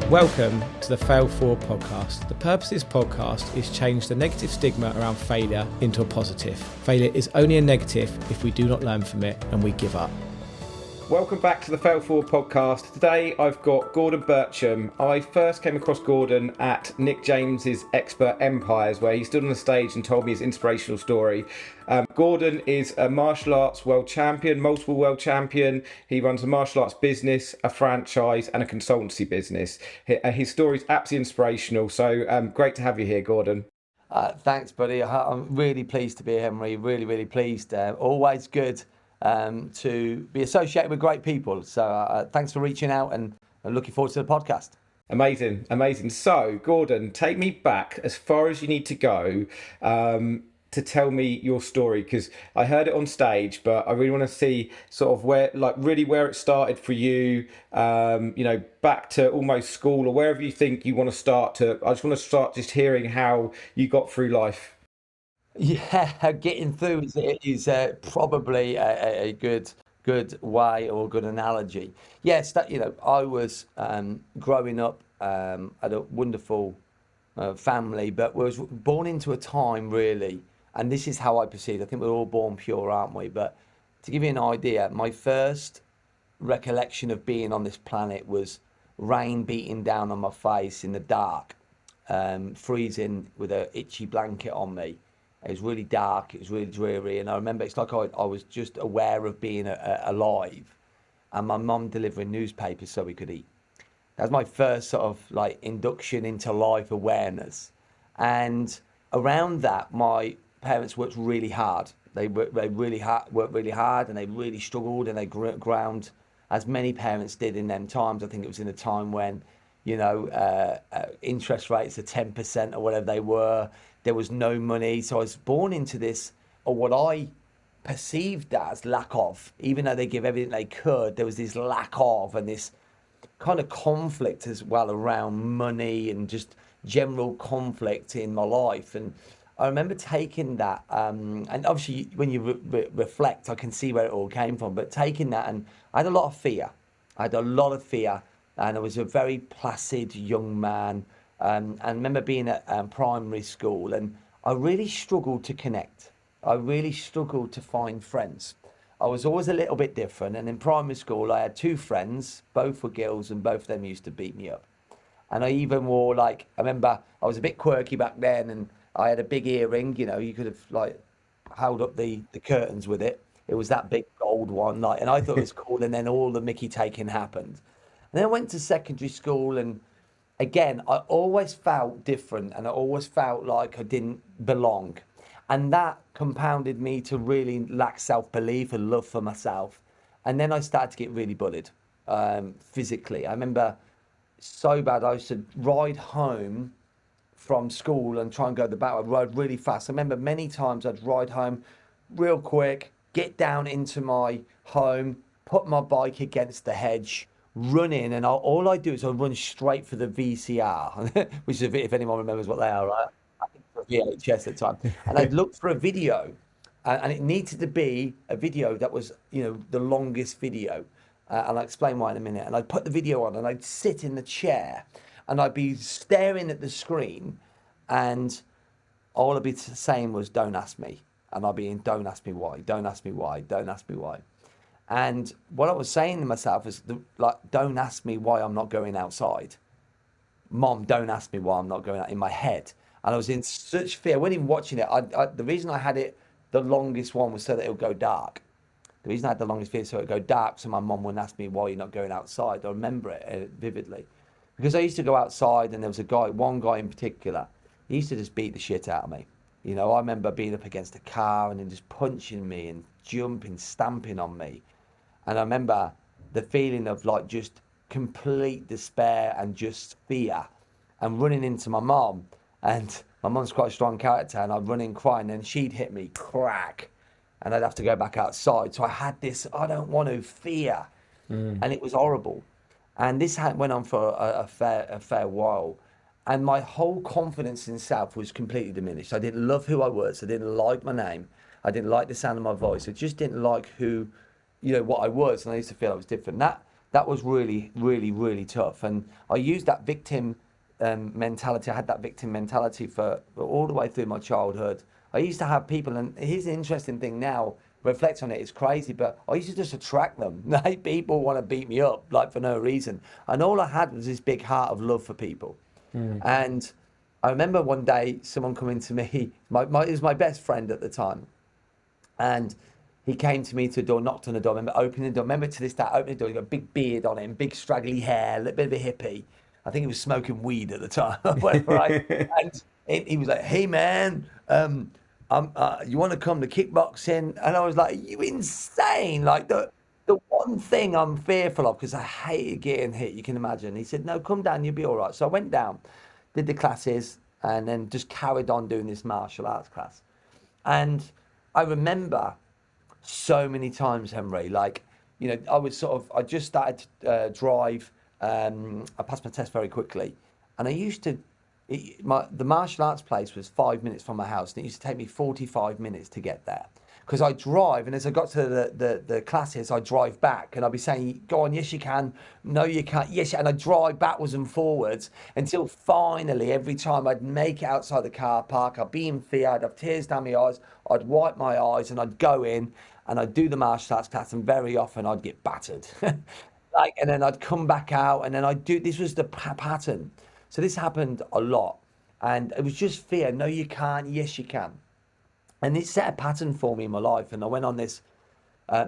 Welcome to the Fail Forward podcast. The purpose of this podcast is change the negative stigma around failure into a positive. Failure is only a negative if we do not learn from it and we give up. Welcome back to the Fail Forward podcast. Today I've got Gordon Burcham. I first came across Gordon at Nick James's Expert Empires, where he stood on the stage and told me his inspirational story. Gordon is a martial arts world champion, multiple world champion. He runs a martial arts business, a franchise and a consultancy business. His story is absolutely inspirational, so great to have you here, Gordon. Thanks, buddy. I'm really pleased to be here, Henry. Really pleased. Always good to be associated with great people. So thanks for reaching out and looking forward to the podcast. Amazing. So, Gordon, take me back as far as you need to go to tell me your story, because I heard it on stage, but I really want to see sort of where it started for you, back to almost school or wherever you think you want to start to. I just want to start just hearing how you got through life. Yeah, getting through is probably a good way or a good analogy. Yes, I was growing up at a wonderful family, but was born into a time really, and this is how I perceive. I think we're all born pure, aren't we? But to give you an idea, my first recollection of being on this planet was rain beating down on my face in the dark, freezing with an itchy blanket on me. It was really dark, it was really dreary, and I remember it's like I was just aware of being alive, and my mum delivering newspapers so we could eat. That was my first sort of like induction into life awareness. And around that, my parents worked really hard. They worked really hard, and they really struggled, and they ground, as many parents did in them times. I think it was in a time when, interest rates are 10% or whatever they were. There was no money. So I was born into this, or what I perceived as lack of. Even though they give everything they could, there was this lack of, and this kind of conflict as well around money and just general conflict in my life. And I remember taking that, and obviously when you reflect, I can see where it all came from, but taking that, and I had a lot of fear. And I was a very placid young man. And I remember being at primary school, and I really struggled to connect. I really struggled to find friends. I was always a little bit different. And in primary school, I had two friends, both were girls, and both of them used to beat me up. And I even wore I remember I was a bit quirky back then, and I had a big earring, you could have held up the curtains with it. It was that big gold one, and I thought it was cool. And then all the Mickey taking happened. And then I went to secondary school, and again, I always felt different, and I always felt like I didn't belong. And that compounded me to really lack self-belief and love for myself. And then I started to get really bullied physically. I remember so bad, I used to ride home from school and try and go to the back. I'd ride really fast. I remember many times I'd ride home real quick, get down into my home, put my bike against the hedge, run in, and all I do is I run straight for the VCR, which is, if anyone remembers what they are, right? I think for VHS at the time. And I'd look for a video, and it needed to be a video that was, the longest video. And I'll explain why in a minute. And I'd put the video on, and I'd sit in the chair, and I'd be staring at the screen, and all I'd be saying was, "Don't ask me," and I'd be in, "Don't ask me why, don't ask me why, don't ask me why." And what I was saying to myself is, don't ask me why I'm not going outside. Mom, don't ask me why I'm not going out, in my head. And I was in such fear. I wasn't even watching it. The reason I had it, the longest one, was so that it would go dark. The reason I had the longest video, so it would go dark, so my mom wouldn't ask me why you're not going outside. I remember it vividly. Because I used to go outside, and there was one guy in particular, he used to just beat the shit out of me. I remember being up against a car and him just punching me and jumping, stamping on me. And I remember the feeling of just complete despair and just fear, and running into my mom. And my mom's quite a strong character, and I'd run in crying, and she'd hit me, crack, and I'd have to go back outside. So I had this, I don't want to, fear. And it was horrible. And this went on for a fair while. And my whole confidence in self was completely diminished. I didn't love who I was. I didn't like my name. I didn't like the sound of my voice. I just didn't like what I was, and I used to feel I was different. That that was really, really, really tough. And I used that victim mentality. I had that victim mentality for all the way through my childhood. I used to have people, and here's the interesting thing now, reflect on it, it's crazy, but I used to just attract them. Like, people want to beat me up, like, for no reason. And all I had was this big heart of love for people. And I remember one day someone coming to me, he was my best friend at the time. And he came to me to the door, knocked on the door, I remember opening the door. Remember to this day, opening the door, he got a big beard on him, big straggly hair, a little bit of a hippie. I think he was smoking weed at the time, right? And he was like, "Hey man, you want to come to kickboxing?" And I was like, "You insane!" Like, the one thing I'm fearful of, because I hated getting hit, you can imagine. He said, "No, come down, you'll be all right." So I went down, did the classes, and then just carried on doing this martial arts class. And I remember so many times, Henry, like, you know, I just started to drive. I passed my test very quickly, and I used to, the martial arts place was 5 minutes from my house, and it used to take me 45 minutes to get there. Because I drive, and as I got to the classes, I drive back, and I'd be saying, "Go on, yes you can, no you can't, yes," and I drive backwards and forwards until finally, every time I'd make it outside the car park, I'd be in fear, I'd have tears down my eyes, I'd wipe my eyes, and I'd go in, and I'd do the martial arts class, and very often I'd get battered. Like, and then I'd come back out, and then this was the pattern. So this happened a lot, and it was just fear. No, you can't. Yes, you can. And it set a pattern for me in my life. And I went on this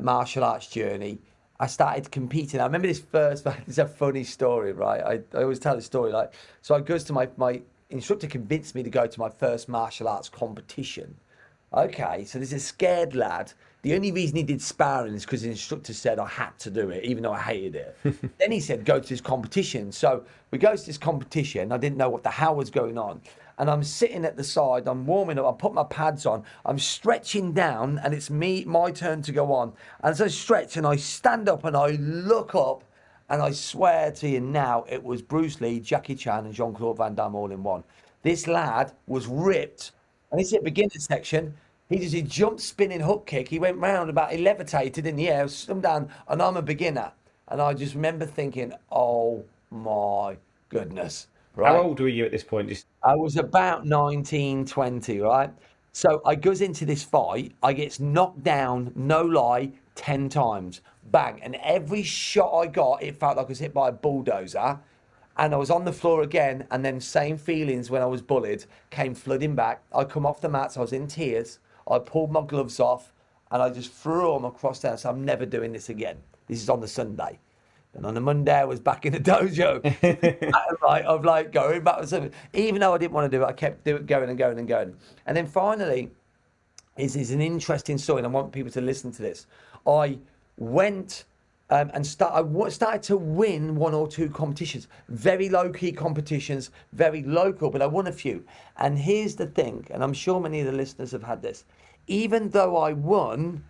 martial arts journey. I started competing. I remember this first, it's a funny story, right? I always tell the story. Like, so I goes to my instructor convinced me to go to my first martial arts competition. Okay, so there's a scared lad. The only reason he did sparring is because the instructor said I had to do it, even though I hated it. Then he said, "Go to this competition." So we go to this competition. I didn't know what the hell was going on. And I'm sitting at the side, I'm warming up, I put my pads on, I'm stretching down, and it's my turn to go on. And as I stretch and I stand up and I look up, and I swear to you now, it was Bruce Lee, Jackie Chan, and Jean-Claude Van Damme all in one. This lad was ripped. And he's at the beginner section. He jumped, spinning hook kick. He went round about, he levitated in the air, slammed down, and I'm a beginner. And I just remember thinking, oh my goodness. Right? How old were you at this point? I was about 19, 20, right? So I goes into this fight. I gets knocked down, no lie, 10 times. Bang. And every shot I got, it felt like I was hit by a bulldozer. And I was on the floor again, and then same feelings when I was bullied came flooding back. I come off the mats, I was in tears. I pulled my gloves off, and I just threw them across there. So I'm never doing this again. This is on the Sunday. And on the Monday, I was back in the dojo. Right, of like going back. Even though I didn't want to do it, I kept going and going and going. And then finally, is an interesting story, and I want people to listen to this. I went and started to win one or two competitions, very low-key competitions, very local, but I won a few. And here's the thing, and I'm sure many of the listeners have had this. Even though I won,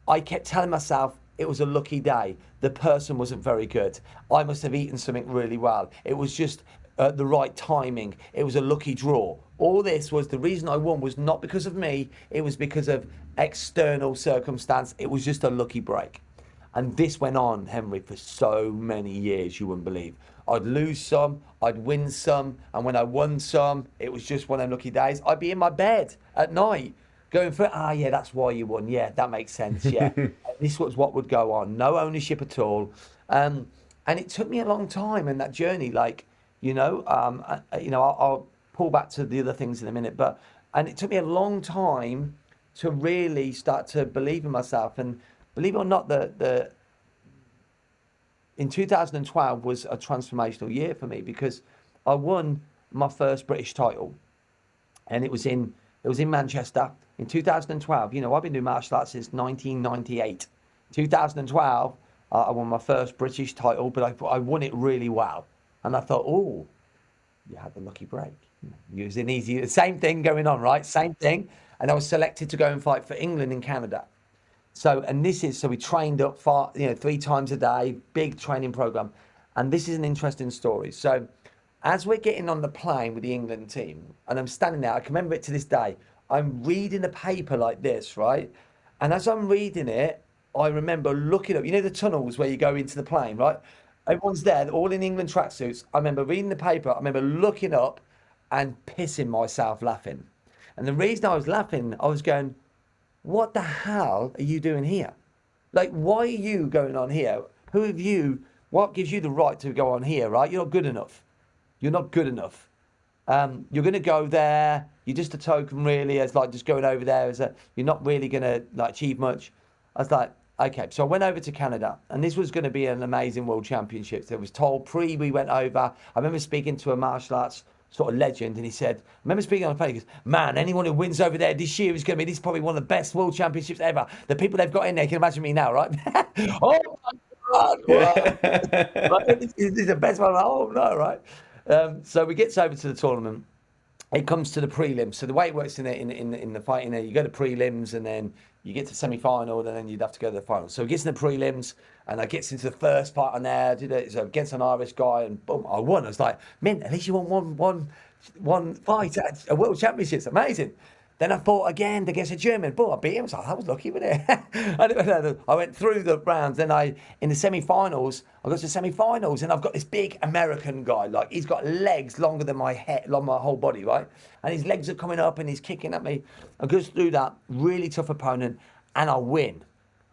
I kept telling myself it was a lucky day. The person wasn't very good. I must have eaten something really well. It was just the right timing. It was a lucky draw. All this was, the reason I won was not because of me. It was because of external circumstance. It was just a lucky break. And this went on, Henry, for so many years, you wouldn't believe. I'd lose some, I'd win some, and when I won some, it was just one of them lucky days. I'd be in my bed at night, going for, yeah, that's why you won. Yeah, that makes sense, yeah. This was what would go on. No ownership at all. And it took me a long time in that journey, like, I'll pull back to the other things in a minute, and it took me a long time to really start to believe in myself. And believe it or not, in 2012 was a transformational year for me, because I won my first British title, and it was in Manchester in 2012. You know, I've been doing martial arts since 1998. 2012, I won my first British title, but I won it really well, and I thought, oh, you had the lucky break. It was an easy, same thing going on, right? Same thing, and I was selected to go and fight for England in Canada. So we trained up 3 times a day, big training program. And this is an interesting story. So as we're getting on the plane with the England team, and I'm standing there, I can remember it to this day, I'm reading a paper like this, right? And as I'm reading it, I remember looking up, you know, the tunnels where you go into the plane, right? Everyone's there, they're all in England tracksuits. I remember reading the paper, I remember looking up and pissing myself laughing. And the reason I was laughing, I was going, what the hell are you doing here? Like, why are you going on here? Who have you, what gives you the right to go on here, right? You're not good enough. You're not good enough. You're going to go there. You're just a token, really, as like just going over there. You're not really going to like achieve much. I was like, okay. So I went over to Canada, and this was going to be an amazing World Championships. It was told we went over. I remember speaking to a martial arts sort of legend, and he said, I remember speaking on the phone, he goes, man, anyone who wins over there this year is going to be, this is probably one of the best World Championships ever. The people they've got in there, you can imagine me now, right? Oh my God, wow. Like, this is the best one. Oh no, right? So we get over to the tournament. It comes to the prelims. So the way it works in the fight, you go to prelims, and then you get to semi-final, and then you'd have to go to the final. So it gets in the prelims, and I gets into the first fight on there. Did it so against an Irish guy, and boom, I won. I was like, man, at least you won one fight at a World Championships. Amazing. Then I fought again against a German. Boom, I beat him. So I was lucky with it. I went through the rounds. Then in the semi-finals, I got to the semi-finals, and I've got this big American guy. Like, he's got legs longer than my head, like my whole body, right? And his legs are coming up, and he's kicking at me. I go through that really tough opponent, and I win.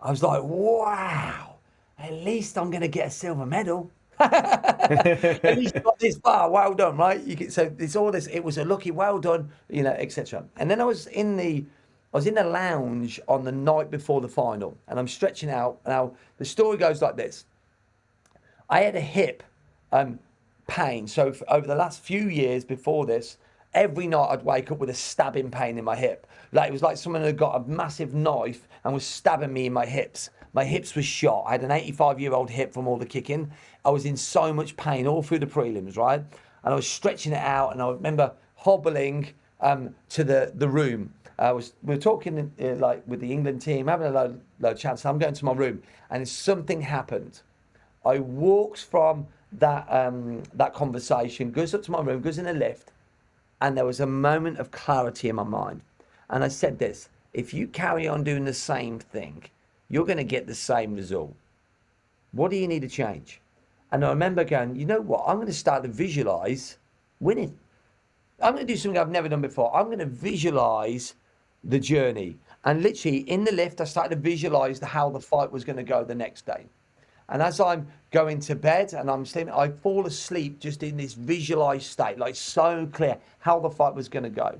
I was like, wow, at least I'm going to get a silver medal. At least got this far, well done, right? So it's all this. It was a lucky, well done, etc. And then I was in the lounge on the night before the final, and I'm stretching out. Now the story goes like this: I had a hip pain. So over the last few years before this, every night I'd wake up with a stabbing pain in my hip. Like, it was like someone had got a massive knife and was stabbing me in my hips. My hips were shot. I had an 85-year-old hip from all the kicking. I was in so much pain all through the prelims, right? And I was stretching it out, and I remember hobbling to the room. We were talking like with the England team, having a load of chats. So I'm going to my room, and something happened. I walked from that conversation, goes up to my room, goes in the lift, and there was a moment of clarity in my mind. And I said this: if you carry on doing the same thing, you're going to get the same result. What do you need to change? And I remember going, you know what? I'm going to start to visualize winning. I'm going to do something I've never done before. I'm going to visualize the journey. And literally in the lift, I started to visualize how the fight was going to go the next day. And as I'm going to bed and I'm sleeping, I fall asleep just in this visualized state, like so clear how the fight was going to go.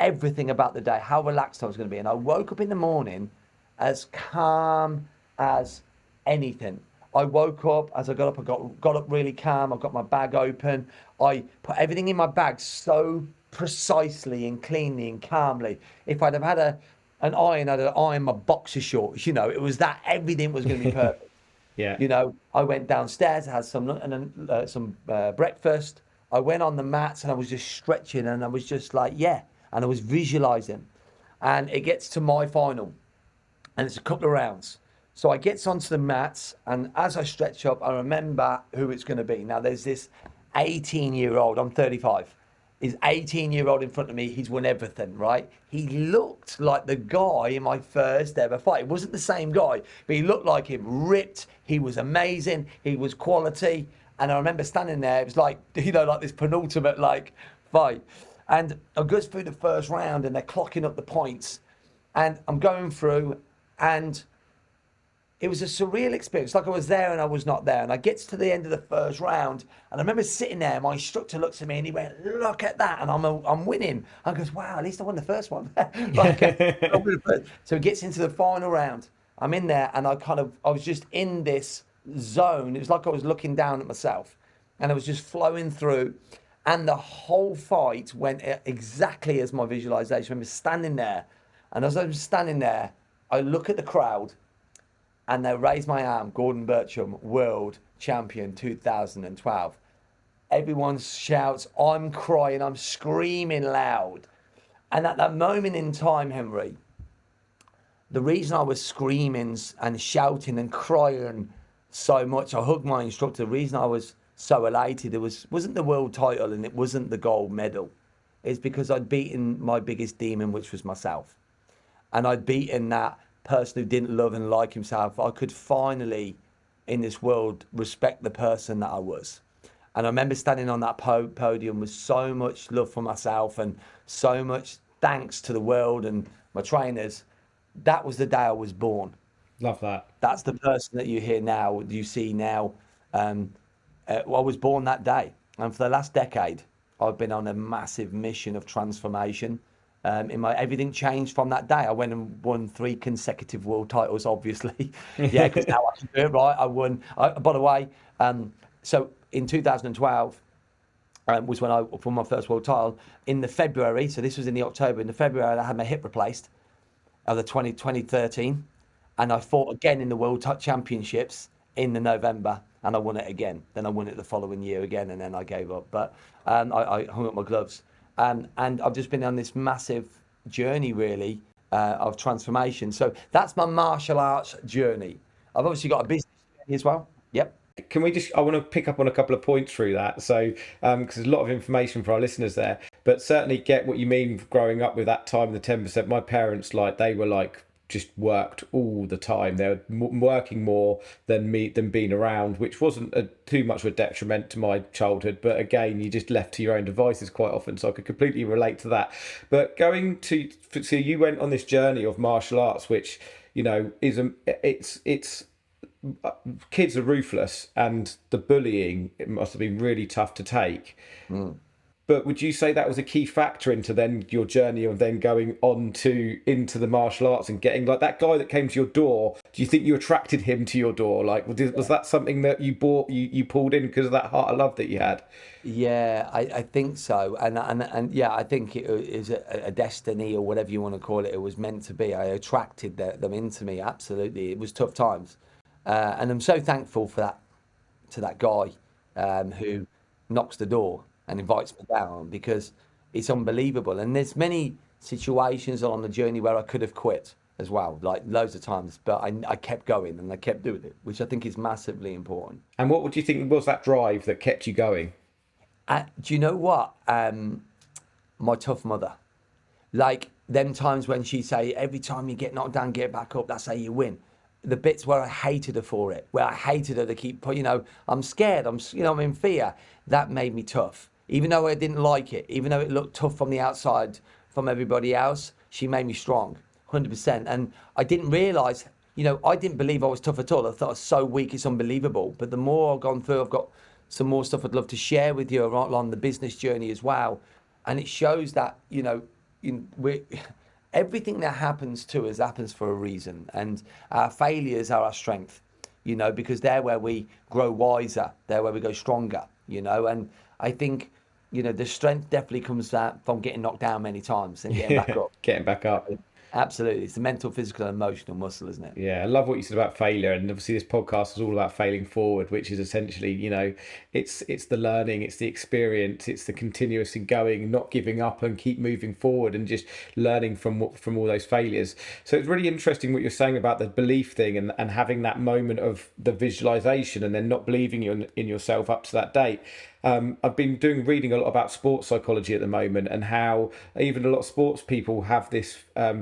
Everything about the day, how relaxed I was going to be. And I woke up in the morning as calm as anything. I woke up, as I got up, I got up really calm. I got my bag open. I put everything in my bag so precisely and cleanly and calmly. If I'd have had an iron, I'd have ironed my boxer shorts. It was that everything was going to be perfect. Yeah. I went downstairs, I had some breakfast. I went on the mats, and I was just stretching, and I was just like, yeah. And I was visualizing. And it gets to my final, and it's a couple of rounds. So I get onto the mats, and as I stretch up, I remember who it's going to be. Now, there's this 18-year-old, I'm 35, his 18-year-old in front of me. He's won everything, right? He looked like the guy in my first ever fight. It wasn't the same guy, but he looked like him, ripped. He was amazing. He was quality. And I remember standing there. It was like, like this penultimate fight. And I go through the first round, and they're clocking up the points. And I'm going through, and it was a surreal experience. Like I was there and I was not there. And I get to the end of the first round, and I remember sitting there. My instructor looks at me, and he went, "Look at that!" And I'm winning. I goes, "Wow, at least I won the first one." So it gets into the final round. I'm in there, and I was just in this zone. It was like I was looking down at myself, and I was just flowing through. And the whole fight went exactly as my visualization. I remember standing there, and as I was standing there, I look at the crowd, and they raise my arm, Gordon Burcham, World Champion 2012. Everyone shouts, I'm crying, I'm screaming loud. And at that moment in time, Henry, the reason I was screaming and shouting and crying so much, I hugged my instructor, the reason I was so elated, wasn't the world title, and it wasn't the gold medal. It's because I'd beaten my biggest demon, which was myself. And I'd beaten that person who didn't love and like himself, I could finally, in this world, respect the person that I was. And I remember standing on that podium with so much love for myself and so much thanks to the world and my trainers. That was the day I was born. Love that. That's the person that you hear now, you see now. I was born that day. And for the last decade, I've been on a massive mission of transformation. Everything changed from that day. I went and won 3 consecutive world titles, obviously. Yeah, because now I can do it, right? I won. By the way, so in 2012 was when I won my first world title. In the February, so this was in the October, in the February, I had my hip replaced of the 2013. And I fought again in the World Championships in the November, and I won it again. Then I won it the following year again, and then I gave up. But I hung up my gloves. And I've just been on this massive journey, really, of transformation. So that's my martial arts journey. I've obviously got a business journey as well. Yep. Can we just, I want to pick up on a couple of points through that. So, because there's a lot of information for our listeners there, but certainly get what you mean growing up with that time, the 10%. My parents, they were just worked all the time. They were working more than being around, which wasn't too much of a detriment to my childhood. But again, you just left to your own devices quite often. So I could completely relate to that. But so you went on this journey of martial arts, which, it's kids are ruthless, and the bullying, it must have been really tough to take. But would you say that was a key factor into then your journey of then going on into the martial arts and getting that guy that came to your door? Do you think you attracted him to your door? Was that something that you pulled in because of that heart of love that you had? Yeah, I think so. And yeah, I think it is a destiny, or whatever you want to call it. It was meant to be. I attracted them into me. Absolutely. It was tough times. And I'm so thankful to that guy who knocks the door and invites me down, because it's unbelievable. And there's many situations on the journey where I could have quit as well, loads of times, but I kept going and I kept doing it, which I think is massively important. And what would you think was that drive that kept you going? Do you know what? My tough mother. Them times when she'd say, every time you get knocked down, get back up, that's how you win. The bits where I hated her for it, where I hated her to keep, I'm scared, I'm in fear. That made me tough. Even though I didn't like it, even though it looked tough from the outside, from everybody else, she made me strong, 100%. And I didn't realise, I didn't believe I was tough at all. I thought I was so weak, it's unbelievable. But the more I've gone through, I've got some more stuff I'd love to share with you along the business journey as well. And it shows that, everything that happens to us happens for a reason. And our failures are our strength, because they're where we grow wiser. They're where we go stronger, And I think, the strength definitely comes from getting knocked down many times and getting back up. Getting back up. Absolutely. It's the mental, physical, and emotional muscle, isn't it? Yeah, I love what you said about failure. And obviously this podcast is all about failing forward, which is essentially, it's the learning, it's the experience, it's the continuous and going, not giving up and keep moving forward and just learning from all those failures. So it's really interesting what you're saying about the belief thing and having that moment of the visualization and then not believing in yourself up to that date. I've been reading a lot about sports psychology at the moment, and how even a lot of sports people have this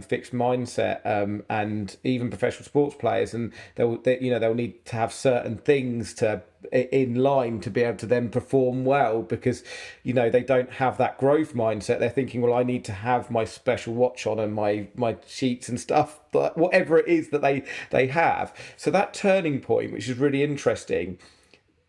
fixed mindset, and even professional sports players, and they'll need to have certain things in line to be able to then perform well, because they don't have that growth mindset. They're thinking, well, I need to have my special watch on and my sheets and stuff, but whatever it is that they have. So that turning point, which is really interesting.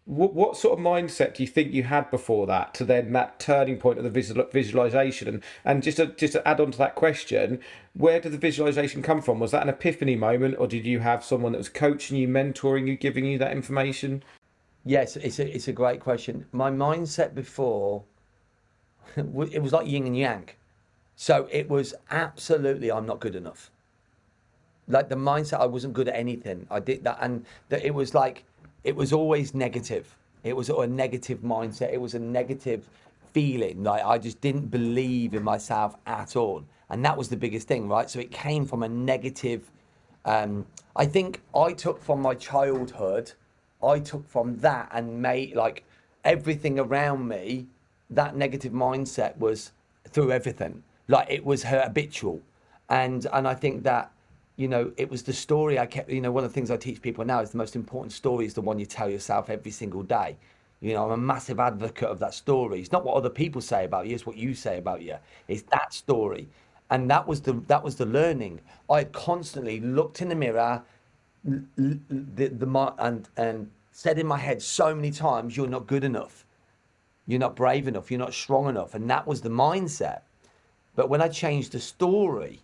What sort of mindset do you think you had before that to then that turning point of the visualization? And just to add on to that question, where did the visualization come from? Was that an epiphany moment, or did you have someone that was coaching you, mentoring you, giving you that information? Yes, it's a great question. My mindset before, it was like yin and yang. So it was absolutely, I'm not good enough. The mindset, I wasn't good at anything. I did that, and that it was it was always negative. It was a negative mindset. It was a negative feeling. I just didn't believe in myself at all. And that was the biggest thing, right? So it came from a negative, I think I took from my childhood, I took from that and made everything around me, that negative mindset was through everything. It was habitual. And I think that it was the story I kept, one of the things I teach people now is the most important story is the one you tell yourself every single day. I'm a massive advocate of that story. It's not what other people say about you, it's what you say about you. It's that story. And that was the learning. I constantly looked in the mirror, and said in my head so many times, you're not good enough. You're not brave enough. You're not strong enough. And that was the mindset. But when I changed the story,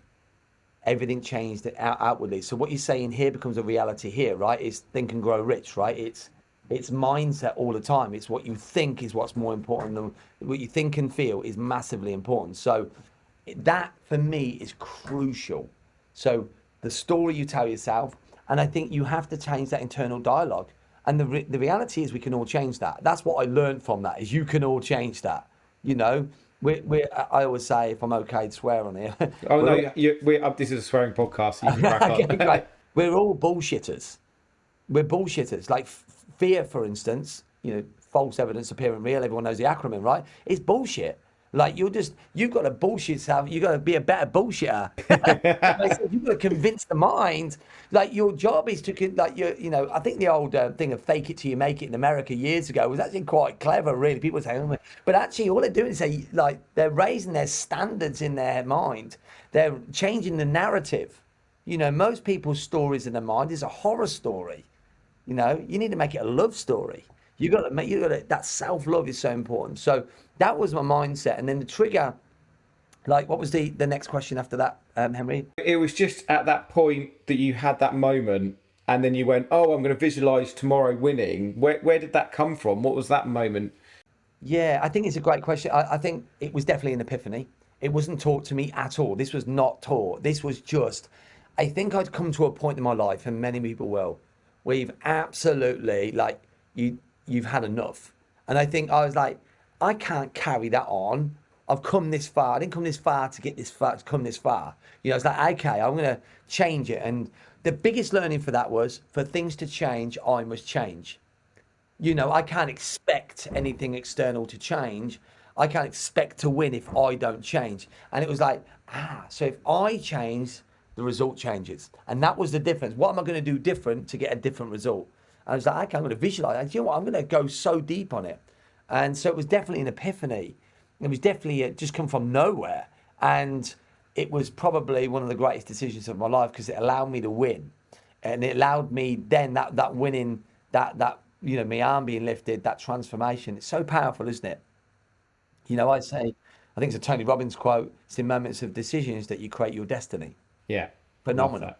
everything changed outwardly. So what you're saying here becomes a reality here, right? It's think and grow rich, right? It's mindset all the time. It's what you think is what's more important than what you think and feel is massively important. So that for me is crucial. So the story you tell yourself, and I think you have to change that internal dialogue. And the reality is we can all change that. That's what I learned from that is you can all change that. I always say, if I'm okay to swear on here. Oh no, this is a swearing podcast. So you can crack on. Okay, great. We're all bullshitters. We're bullshitters. Like fear, for instance, false evidence appearing real. Everyone knows the acronym, right? It's bullshit. Like you've got to bullshit yourself. You've got to be a better bullshitter. You've got to convince the mind. Like your job is to, I think the old thing of fake it till you make it in America years ago was actually quite clever, really. People say, oh, but actually all they're doing is they're raising their standards in their mind. They're changing the narrative. Most people's stories in their mind is a horror story. You need to make it a love story. That self-love is so important. So that was my mindset. And then the trigger, what was the next question after that, Henry? It was just at that point that you had that moment and then you went, oh, I'm going to visualize tomorrow winning. Where did that come from? What was that moment? Yeah, I think it's a great question. I think it was definitely an epiphany. It wasn't taught to me at all. This was not taught. This was just, I think I'd come to a point in my life, and many people will, where you've absolutely, you've had enough. And I think I was like, I can't carry that on. I've come this far. I didn't come this far to get this far, to come this far. It's like, okay, I'm going to change it. And the biggest learning for that was, for things to change, I must change. I can't expect anything external to change. I can't expect to win if I don't change. And it was like, so if I change, the result changes. And that was the difference. What am I going to do different to get a different result? And I was like, okay, I'm going to visualize. You know what? I'm going to go so deep on it. And so it was definitely an epiphany. It was definitely just come from nowhere. And it was probably one of the greatest decisions of my life because it allowed me to win. And it allowed me then that winning, that my arm being lifted, that transformation. It's so powerful, isn't it? I say, I think it's a Tony Robbins quote, it's in moments of decisions that you create your destiny. Yeah. Phenomenal.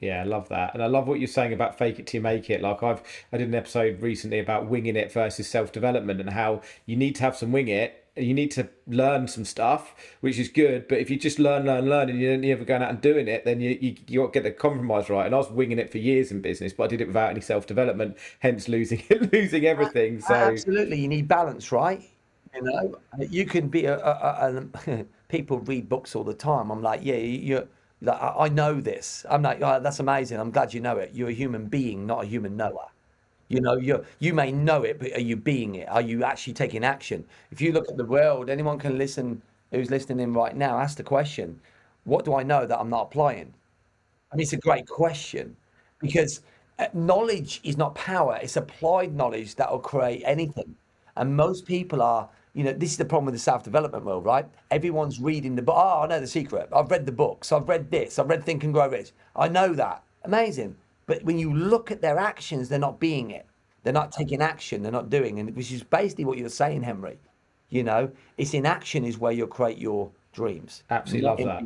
Yeah, I love that. And I love what you're saying about fake it till you make it. I did an episode recently about winging it versus self-development and how you need to have some wing it. You need to learn some stuff, which is good. But if you just learn, and you're never going out and doing it, then you get the compromise right. And I was winging it for years in business, but I did it without any self-development, hence losing everything. So absolutely, you need balance, right? You can be people read books all the time. I'm like, yeah, I know this. I'm like, oh, that's amazing. I'm glad you know it. You're a human being, not a human knower. You may know it, but are you being it? Are you actually taking action? If you look at the world, anyone can listen who's listening in right now, ask the question, what do I know that I'm not applying? I mean, it's a great question because knowledge is not power. It's applied knowledge that will create anything. And most people are, this is the problem with the self-development world, right? Everyone's reading the book. Oh, I know the secret. I've read the books. I've read this. I've read Think and Grow Rich. I know that. Amazing. But when you look at their actions, they're not being it. They're not taking action. They're not doing. And which is basically what you're saying, Henry. It's in action is where you'll create your dreams. Absolutely love that.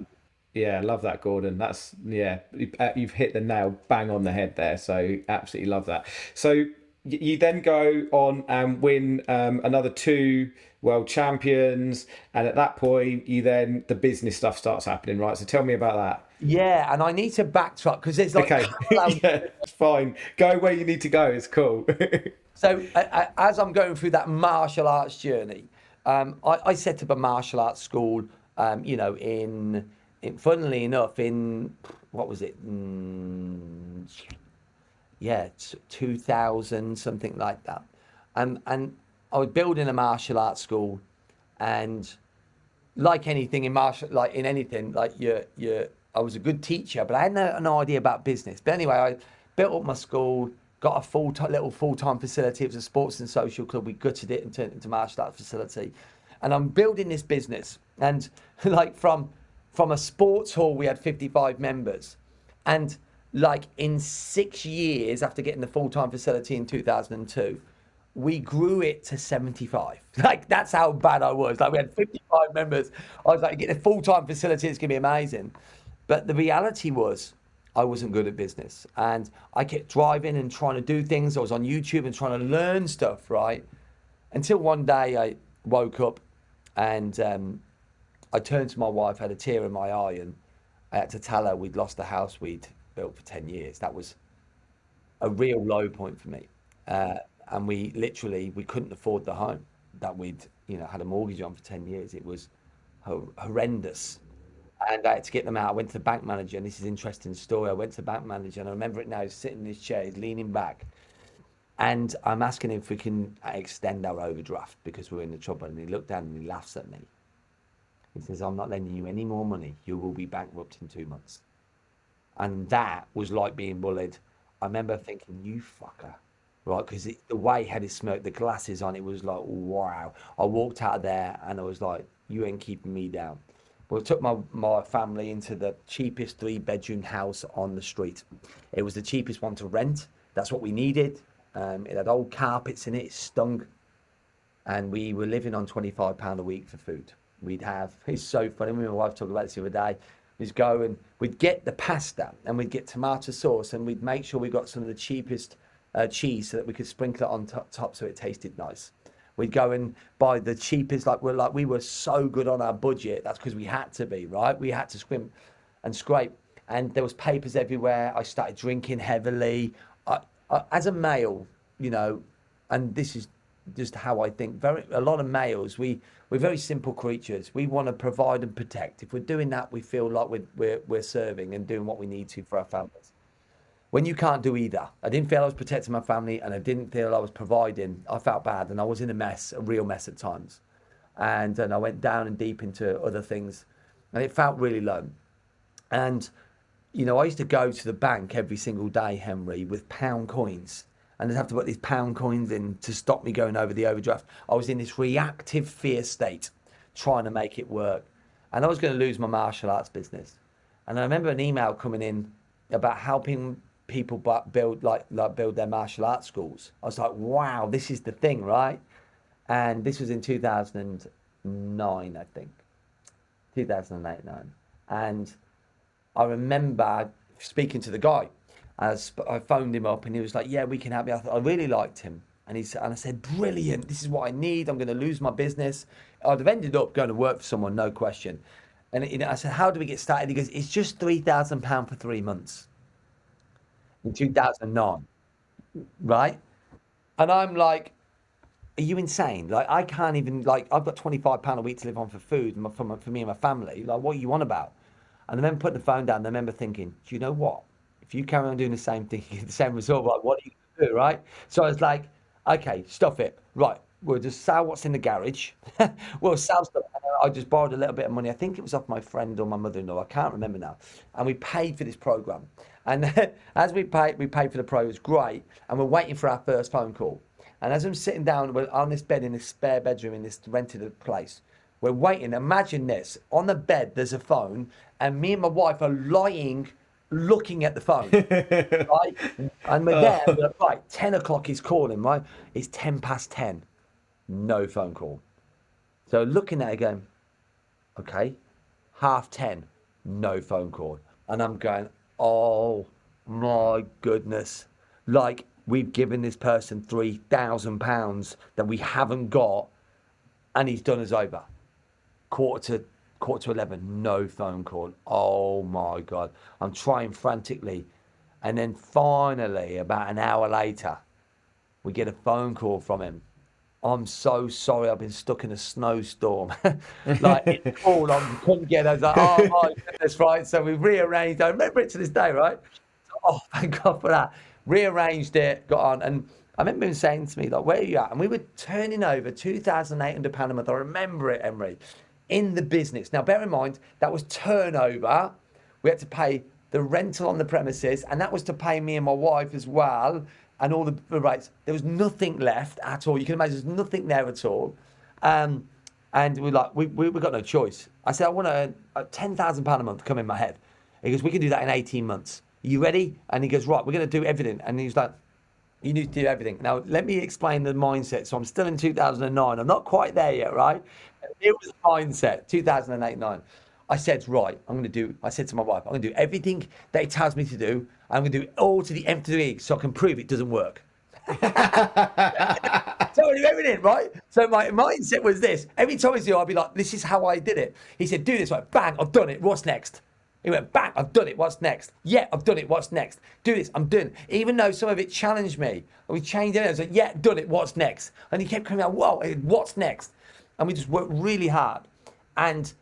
Yeah, I love that, Gordon. That's, you've hit the nail bang on the head there. So absolutely love that. So you then go on and win another 2 world champions. And at that point, the business stuff starts happening, right? So tell me about that. Yeah, and I need to backtrack because there's okay. Yeah, it's fine. Go where you need to go. It's cool. So as I'm going through that martial arts journey, I set up a martial arts school, in funnily enough, in, what was it? 2000, something like that. And I was building a martial arts school, and like anything in anything, like I was a good teacher, but I had no idea about business. But anyway, I built up my school, got a little full-time facility. It was a sports and social club. We gutted it and turned it into a martial arts facility. And I'm building this business. And like from a sports hall, we had 55 members. And like in 6 years after getting the full-time facility in 2002, we grew it to 75. Like, that's how bad I was. Like, we had 55 members. I was like, get a full-time facility, it's going to be amazing. But the reality was, I wasn't good at business. And I kept driving and trying to do things. I was on YouTube and trying to learn stuff, right? Until one day I woke up and I turned to my wife, had a tear in my eye, and I had to tell her we'd lost the house we'd built for 10 years. That was a real low point for me. And we couldn't afford the home that we'd, had a mortgage on for 10 years. It was horrendous. And I had to get them out. I went to the bank manager, and this is an interesting story. I went to the bank manager, and I remember it now. He's sitting in his chair, he's leaning back. And I'm asking him if we can extend our overdraft because we're in the trouble. And he looked down and he laughs at me. He says, I'm not lending you any more money. You will be bankrupt in 2 months. And that was like being bullied. I remember thinking, you fucker. Right, because the way he had his smoke, the glasses on, it was like, wow. I walked out of there and I was like, you ain't keeping me down. Well, I took my family into the cheapest 3-bedroom house on the street. It was the cheapest one to rent. That's what we needed. It had old carpets in it, it stunk. And we were living on £25 a week for food. It's so funny, me and my wife talked about this the other day. We'd go and we'd get the pasta and we'd get tomato sauce and we'd make sure we got some of the cheapest cheese so that we could sprinkle it on top so it tasted nice. We'd go and buy the cheapest, we were so good on our budget. That's because we had to be, right? We had to scrimp and scrape. And there was papers everywhere. I started drinking heavily. I, as a male, and this is just how I think, a lot of males, we're very simple creatures. We want to provide and protect. If we're doing that, we feel like we're serving and doing what we need to for our families. When you can't do either, I didn't feel I was protecting my family and I didn't feel I was providing. I felt bad and I was in a real mess at times. And I went down and deep into other things and it felt really low. And, I used to go to the bank every single day, Henry, with pound coins. And I'd have to put these pound coins in to stop me going over the overdraft. I was in this reactive fear state, trying to make it work. And I was going to lose my martial arts business. And I remember an email coming in about helping people build their martial arts schools. I was like, wow, this is the thing, right? And this was in 2009, I think. 2008, 9. And I remember speaking to the guy. I phoned him up and he was like, yeah, we can help you. I really liked him. And I said, brilliant, this is what I need. I'm going to lose my business. I'd have ended up going to work for someone, no question. And I said, how do we get started? He goes, it's just £3,000 for 3 months. In 2009, right? And I'm like, are you insane? Like, I can't even, I've got £25 a week to live on for food for me and my family. Like, what are you on about? And I remember putting the phone down and I remember thinking, do you know what? If you carry on doing the same thing, you get the same result, like, what are you going to do, right? So I was like, okay, stuff it. Right, we'll just sell what's in the garage. We'll sell stuff. I just borrowed a little bit of money. I think it was off my friend or my mother-in-law. I can't remember now. And we paid for this program. And then, as we paid for the program. It was great. And we're waiting for our first phone call. And as I'm sitting down on this bed in this spare bedroom in this rented place, we're waiting. Imagine this. On the bed, there's a phone. And me and my wife are lying, looking at the phone. Right? And we're there. We're like, right, 10 o'clock he's calling, right? It's 10 past 10. No phone call. So looking at it going, okay, 10:30, no phone call. And I'm going, oh my goodness. Like, we've given this person £3,000 that we haven't got and he's done us over. Quarter to 11, no phone call. Oh my God. I'm trying frantically. And then finally, about an hour later, we get a phone call from him. I'm so sorry, I've been stuck in a snowstorm. Like, it's cold, I couldn't get it. I was like, oh my goodness, right? So we rearranged. I remember it to this day, right? Oh, thank God for that. Rearranged it, got on. And I remember him saying to me, like, where are you at? And we were turning over £2,800 a month. I remember it, Emery, in the business. Now, bear in mind, that was turnover. We had to pay the rental on the premises, and that was to pay me and my wife as well, and all the rates. There was nothing left at all. You can imagine there's nothing there at all. And we're like, we got no choice. I said, I want a £10,000 a month come in my head. He goes, we can do that in 18 months. Are you ready? And he goes, right, we're going to do everything. And he's like, you need to do everything. Now, let me explain the mindset. So I'm still in 2009. I'm not quite there yet, right? It was a mindset, 2008-9. I said, right, I said to my wife, I'm going to do everything that he tells me to do. I'm going to do it all to the nth degree so I can prove it doesn't work. So I do everything, right? So my mindset was this. Every time I do, I'd be like, this is how I did it. He said, do this, right? Bang, I've done it. What's next? He went, bang, I've done it. What's next? Yeah, I've done it. What's next? Do this. I'm doing it. Even though some of it challenged me. And we changed it. I was like, yeah, done it. What's next? And he kept coming out, whoa, what's next? And we just worked really hard. And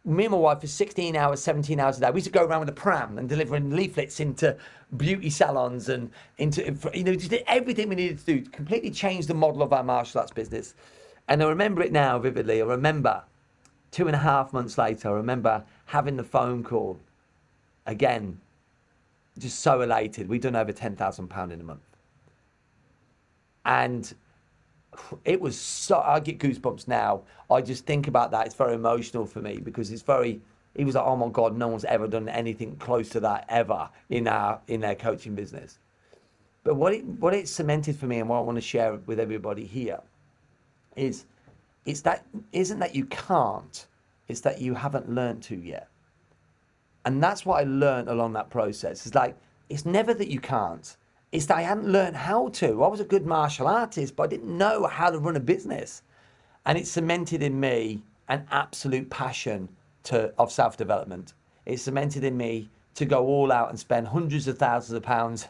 me and my wife for 16 hours, 17 hours a day, we used to go around with a pram and delivering leaflets into beauty salons and just did everything we needed to do to completely change the model of our martial arts business. And I remember it now vividly. I remember 2.5 months later, I remember having the phone call again, just so elated. We'd done over £10,000 in a month. And it was so, I get goosebumps now. I just think about that. It's very emotional for me because he was like, oh my God, no one's ever done anything close to that ever in their coaching business. But what it cemented for me and what I want to share with everybody here isn't that you can't, it's that you haven't learned to yet. And that's what I learned along that process. It's like, it's never that you can't. It's that I hadn't learned how to. I was a good martial artist, but I didn't know how to run a business. And it cemented in me an absolute passion of self-development. It cemented in me to go all out and spend hundreds of thousands of pounds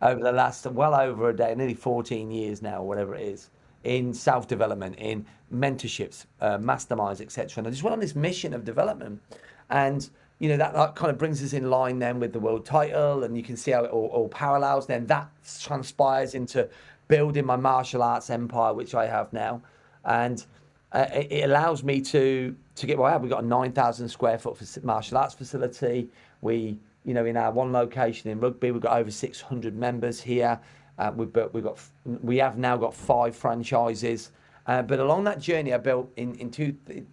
over the last, well over a day, nearly 14 years now, whatever it is, in self-development, in mentorships, masterminds, etc. And I just went on this mission of development. And that kind of brings us in line then with the world title, and you can see how it all parallels. Then that transpires into building my martial arts empire, which I have now. And it allows me to get what I have. We've got a 9,000 square foot martial arts facility. We, in our one location in Rugby, we've got over 600 members here. We have now got 5 franchises. But along that journey, I built in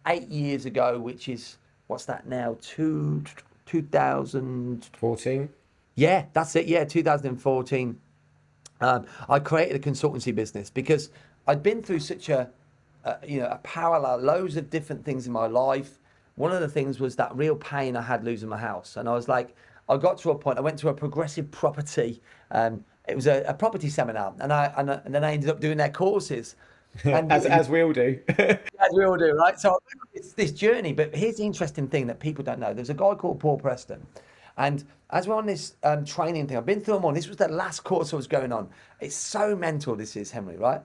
8 years ago, which is, what's that now? 2014. Yeah, that's it. Yeah, 2014. I created a consultancy business because I'd been through such a parallel, loads of different things in my life. One of the things was that real pain I had losing my house, and I was like, I got to a point. I went to a progressive property. It was a property seminar, and then I ended up doing their courses. And as we all do. As we all do, right? So it's this journey, but here's the interesting thing that people don't know. There's a guy called Paul Preston, and as we're on this training thing, I've been through them all. This was the last course I was going on. It's so mental, this is, Henry, right?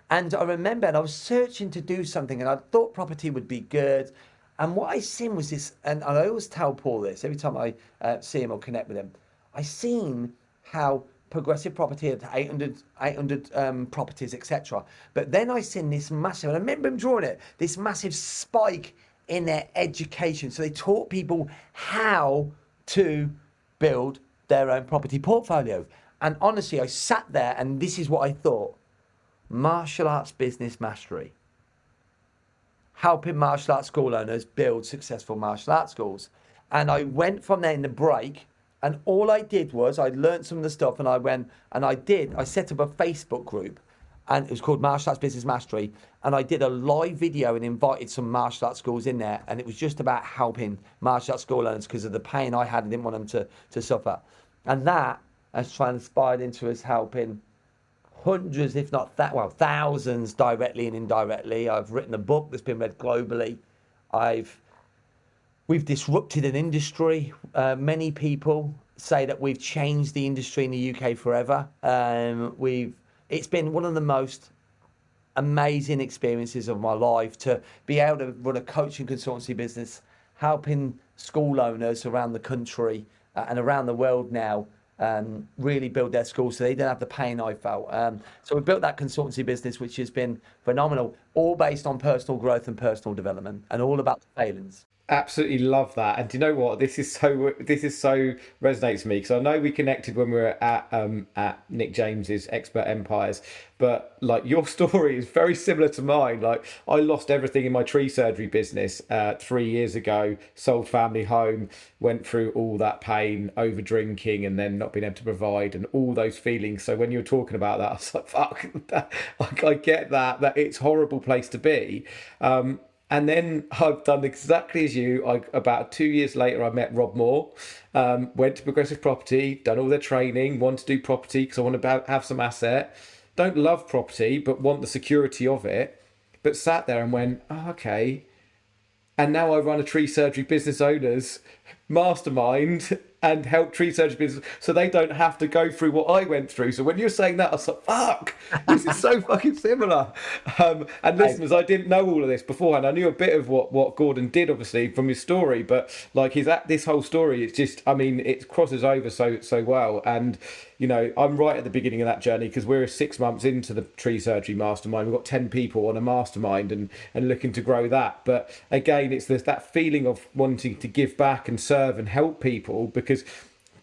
And I remember, and I was searching to do something, and I thought property would be good. And what I seen was this, and I always tell Paul this every time I see him or connect with him. I seen how progressive property had 800 properties, etc. But then I seen this massive, and I remember him drawing it, this massive spike in their education. So they taught people how to build their own property portfolio. And honestly, I sat there and this is what I thought. Martial arts business mastery. Helping martial arts school owners build successful martial arts schools. And I went from there in the break, and all I did was I learned some of the stuff, and I set up a Facebook group, and it was called Martial Arts Business Mastery. And I did a live video and invited some martial arts schools in there. And it was just about helping martial arts school owners because of the pain I had and didn't want them to suffer. And that has transpired into us helping hundreds, if not thousands, directly and indirectly. I've written a book that's been read globally. We've disrupted an industry. Many people say that we've changed the industry in the UK forever. It's been one of the most amazing experiences of my life to be able to run a coaching consultancy business, helping school owners around the country and around the world now really build their schools so they don't have the pain I felt. So we built that consultancy business, which has been phenomenal, all based on personal growth and personal development and all about the failings. Absolutely love that. And do you know what? This is so resonates with me because I know we connected when we were at Nick James's Expert Empires, but like your story is very similar to mine. Like I lost everything in my tree surgery business 3 years ago, sold family home, went through all that pain, over drinking, and then not being able to provide, and all those feelings. So when you were talking about that, I was like, fuck, like I get that it's a horrible place to be. And then I've done exactly as you. About 2 years later, I met Rob Moore, went to Progressive Property, done all their training, want to do property because I want to have some asset. Don't love property, but want the security of it. But sat there and went, oh, okay. And now I run a tree surgery business owners mastermind and help tree surgery business so they don't have to go through what I went through. So when you're saying that, I was like, fuck, this is so fucking similar. And listeners, I didn't know all of this beforehand. I knew a bit of what Gordon did, obviously, from his story, but like this whole story, it's just, I mean, it crosses over so well. And you know, I'm right at the beginning of that journey because we're 6 months into the tree surgery mastermind. We've got 10 people on a mastermind and looking to grow that. But again, it's that feeling of wanting to give back and serve and help people because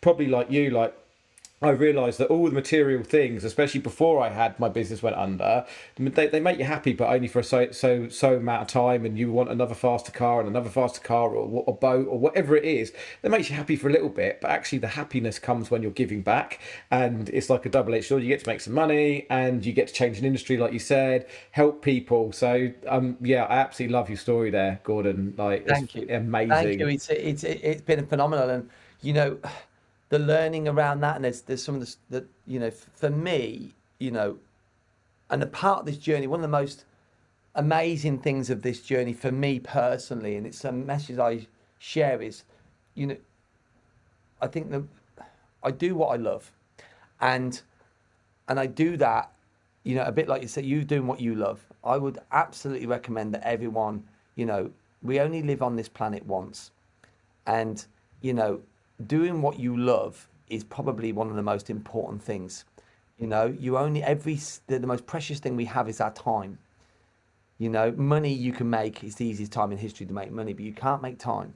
probably like you, like I realised that all the material things, especially before I had my business went under, they make you happy, but only for a so amount of time. And you want another faster car and another faster car or a boat or whatever it is. That makes you happy for a little bit, but actually the happiness comes when you're giving back, and it's like a double-edged sword. You get to make some money and you get to change an industry, like you said, help people. So yeah, I absolutely love your story there, Gordon. Like, Thank you. amazing. Thank you. It's been phenomenal, and you know, the learning around that, and there's some of the you know, for me, you know, and a part of this journey, one of the most amazing things of this journey for me personally, and it's a message I share is, you know, I think that I do what I love, and I do that, you know, a bit like you said, you doing what you love. I would absolutely recommend that everyone, you know, we only live on this planet once, and you know, doing what you love is probably one of the most important things. You know, you only the most precious thing we have is our time. You know, money you can make, it's the easiest time in history to make money, but you can't make time.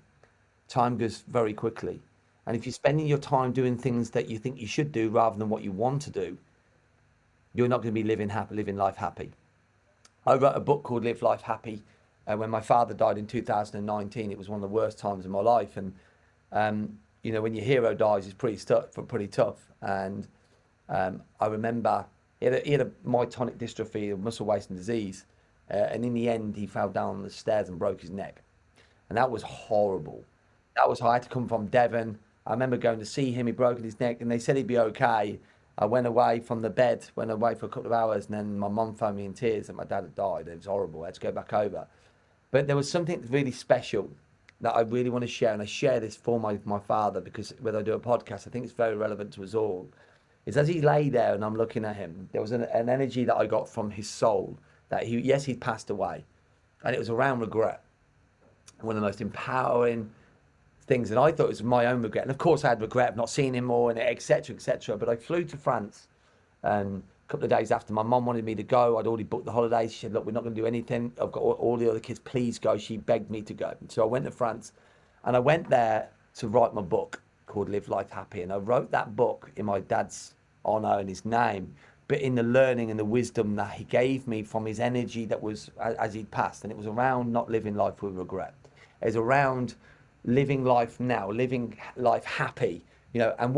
Time goes very quickly. And if you're spending your time doing things that you think you should do rather than what you want to do, you're not going to be living life happy. I wrote a book called Live Life Happy. When my father died in 2019, it was one of the worst times of my life. And you know, when your hero dies, it's pretty tough. And I remember he had a myotonic dystrophy, a muscle wasting disease, and in the end, he fell down the stairs and broke his neck, and that was horrible. That was I had to come from Devon. I remember going to see him. He broke his neck, and they said he'd be okay. I went away from the bed, went away for a couple of hours, and then my mum phoned me in tears that my dad had died. It was horrible. I had to go back over, but there was something really special that I really want to share, and I share this for my father because whether I do a podcast, I think it's very relevant to us all, is as he lay there and I'm looking at him, there was an energy that I got from his soul that he'd passed away, and it was around regret. One of the most empowering things, and I thought it was my own regret, and of course I had regret of not seeing him more, and etc. But I flew to France a couple of days after. My mum wanted me to go. I'd already booked the holidays. She said, look, we're not going to do anything. I've got all the other kids, please go. She begged me to go. So I went to France, and I went there to write my book called Live Life Happy. And I wrote that book in my dad's honor and his name, but in the learning and the wisdom that he gave me from his energy that was as he'd passed. And it was around not living life with regret. It was around living life now, living life happy, you know. And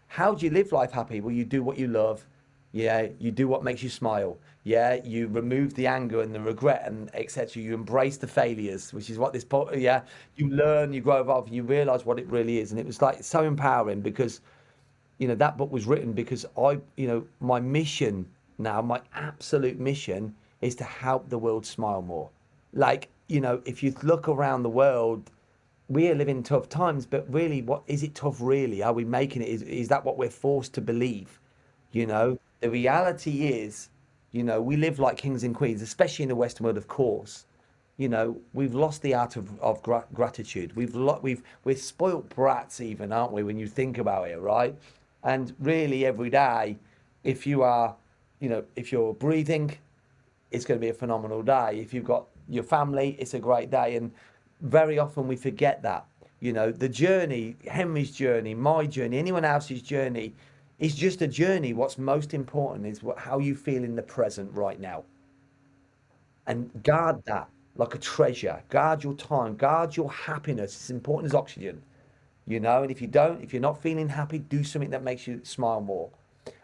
how do you live life happy? Well, you do what you love. Yeah, you do what makes you smile. Yeah, you remove the anger and the regret and etc. You embrace the failures, which is what this yeah. You learn, you grow evolve, and you realize what it really is. And it was like so empowering because, you know, that book was written because you know, my mission now, my absolute mission is to help the world smile more. Like, you know, if you look around the world, we are living tough times, but really, what is it tough really? Are we making it? Is that what we're forced to believe? You know, the reality is, you know, we live like kings and queens, especially in the Western world, of course. You know, we've lost the art of gratitude. We're spoilt brats even, aren't we, when you think about it, right? And really every day, if you are, you know, if you're breathing, it's going to be a phenomenal day. If you've got your family, it's a great day. And very often we forget that. You know, the journey, Henry's journey, my journey, anyone else's journey is just a journey. What's most important is how you feel in the present right now. And guard that like a treasure. Guard your time, guard your happiness. It's important as oxygen, you know. And if you don't, if you're not feeling happy, do something that makes you smile more.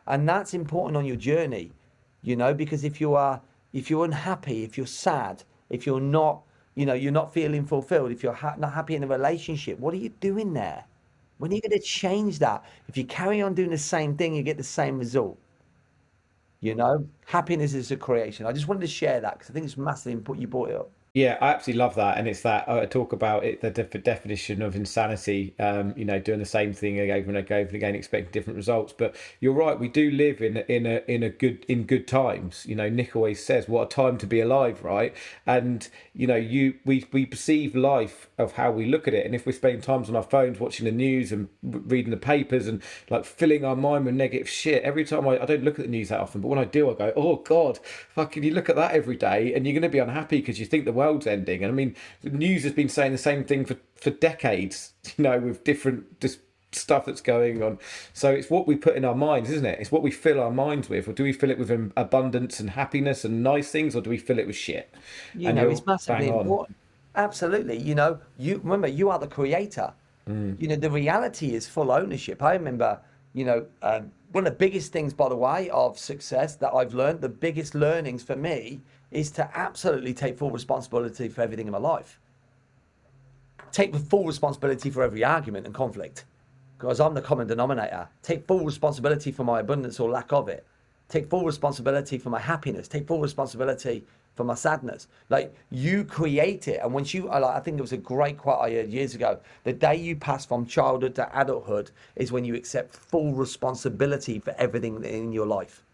And that's important on your journey, you know, because if you're unhappy, if you're sad, if you're not, you know, you're not feeling fulfilled, if you're not happy in a relationship, what are you doing there? When are you going to change that? If you carry on doing the same thing, you get the same result. You know, happiness is a creation. I just wanted to share that because I think it's massively important. You brought it up. Yeah, I absolutely love that, and it's that I talk about it, the definition of insanity. You know, doing the same thing over and over and again, expecting different results. But you're right, we do live in good times. You know, Nick always says, "What a time to be alive!" Right? And you know, we perceive life of how we look at it, and if we're spending times on our phones, watching the news and reading the papers, and like filling our mind with negative shit. Every time I don't look at the news that often, but when I do, I go, "Oh God, fucking!" You look at that every day, and you're going to be unhappy because you think the world's ending. And I mean, the news has been saying the same thing for decades, you know, with different just stuff that's going on. So it's what we put in our minds, isn't it? It's what we fill our minds with. Or do we fill it with abundance and happiness and nice things, or do we fill it with shit? You And know, you're it's massively bang on. important. Absolutely. You know, you remember you are the creator. You know, the reality is full ownership. I remember, you know, one of the biggest things, by the way, of success that I've learned, the biggest learnings for me is to absolutely take full responsibility for everything in my life. Take full responsibility for every argument and conflict, because I'm the common denominator. Take full responsibility for my abundance or lack of it. Take full responsibility for my happiness. Take full responsibility for my sadness. Like, you create it. And once you, like, I think there was a great quote I heard years ago: the day you pass from childhood to adulthood is when you accept full responsibility for everything in your life.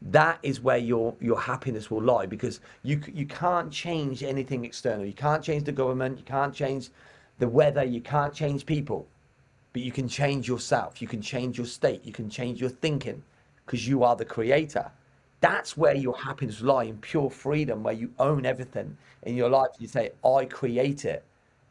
That is where your happiness will lie, because you can't change anything external. You can't change the government. You can't change the weather. You can't change people, but you can change yourself. You can change your state. You can change your thinking, because you are the creator. That's where your happiness lie, in pure freedom, where you own everything in your life. You say, I create it.